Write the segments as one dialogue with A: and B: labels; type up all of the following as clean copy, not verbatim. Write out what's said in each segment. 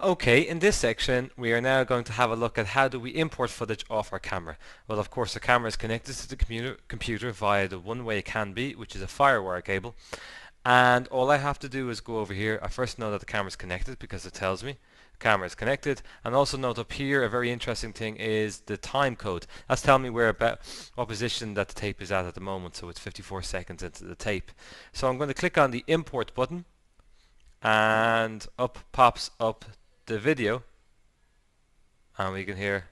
A: Okay, in this section we are now going to have a look at how do we import footage off our camera. Well, of course the camera is connected to the computer via the one-way CAN be, which is a firewire cable, and all I have to do is go over here. I first know that the camera is connected because it tells me the camera is connected, and also note up here a very interesting thing is the time code. That's telling me where about what position that the tape is at the moment, so it's 54 seconds into the tape. So I'm going to click on the import button, and up pops up the video, and we can hear.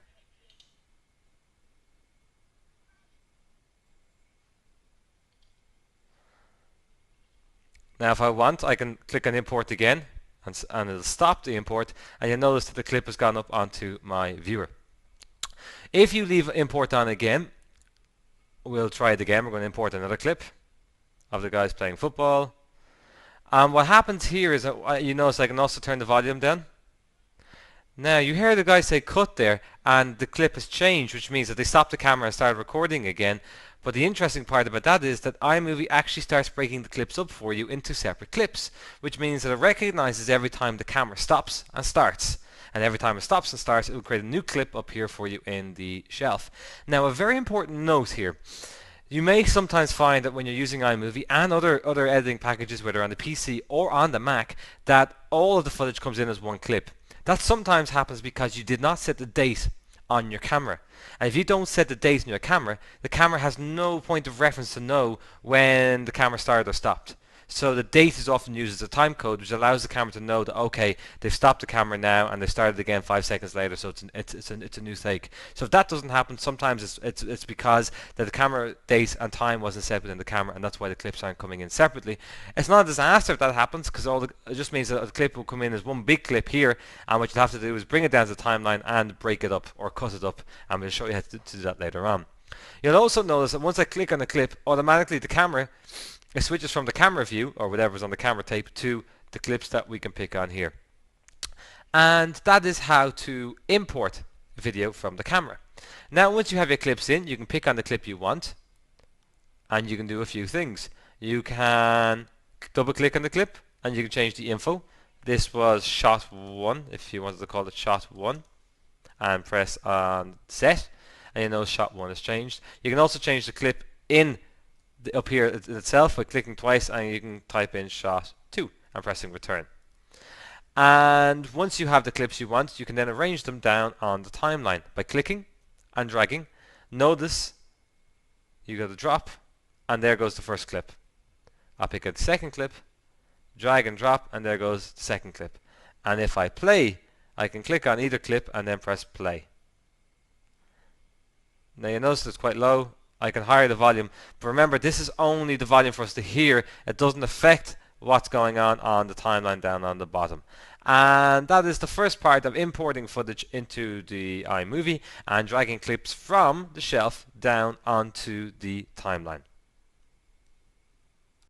A: Now if I want, I can click on import again, and it'll stop the import, and you'll notice that the clip has gone up onto my viewer. If you leave import on again, we'll try it again. We're going to import another clip of the guys playing football, and what happens here is that you notice I can also turn the volume down. Now you hear the guy say cut there, and the clip has changed, which means that they stopped the camera and started recording again. But the interesting part about that is that iMovie actually starts breaking the clips up for you into separate clips, which means that it recognizes every time the camera stops and starts. And every time it stops and starts, it will create a new clip up here for you in the shelf. Now a very important note here. You may sometimes find that when you're using iMovie and other editing packages, whether on the PC or on the Mac, that all of the footage comes in as one clip. That sometimes happens because you did not set the date on your camera. And if you don't set the date on your camera, the camera has no point of reference to know when the camera started or stopped. So the date is often used as a time code, which allows the camera to know that, okay, they've stopped the camera now and they started again 5 seconds later, so it's a new take. So if that doesn't happen, sometimes it's because that the camera date and time wasn't set within the camera, and that's why the clips aren't coming in separately. It's not a disaster if that happens, because it just means that the clip will come in as one big clip here, and what you'll have to do is bring it down to the timeline and break it up or cut it up, and we'll show you how to do that later on. You'll also notice that once I click on the clip, automatically the camera, it switches from the camera view, or whatever's on the camera tape, to the clips that we can pick on here. And that is how to import video from the camera. Now once you have your clips in, you can pick on the clip you want, and you can do a few things. You can double click on the clip and you can change the info. This was shot 1, if you wanted to call it shot 1, and press on set, and you know shot 1 is changed. You can also change the clip in up here itself by clicking twice, and you can type in shot 2 and pressing return. And once you have the clips you want, you can then arrange them down on the timeline by clicking and dragging. Notice you got a drop, and there goes the first clip. I'll pick a second clip, drag and drop, and there goes the second clip. And if I play, I can click on either clip and then press play. Now you notice it's quite low. I can higher the volume, but remember this is only the volume for us to hear. It doesn't affect what's going on the timeline down on the bottom. And that is the first part of importing footage into the iMovie and dragging clips from the shelf down onto the timeline.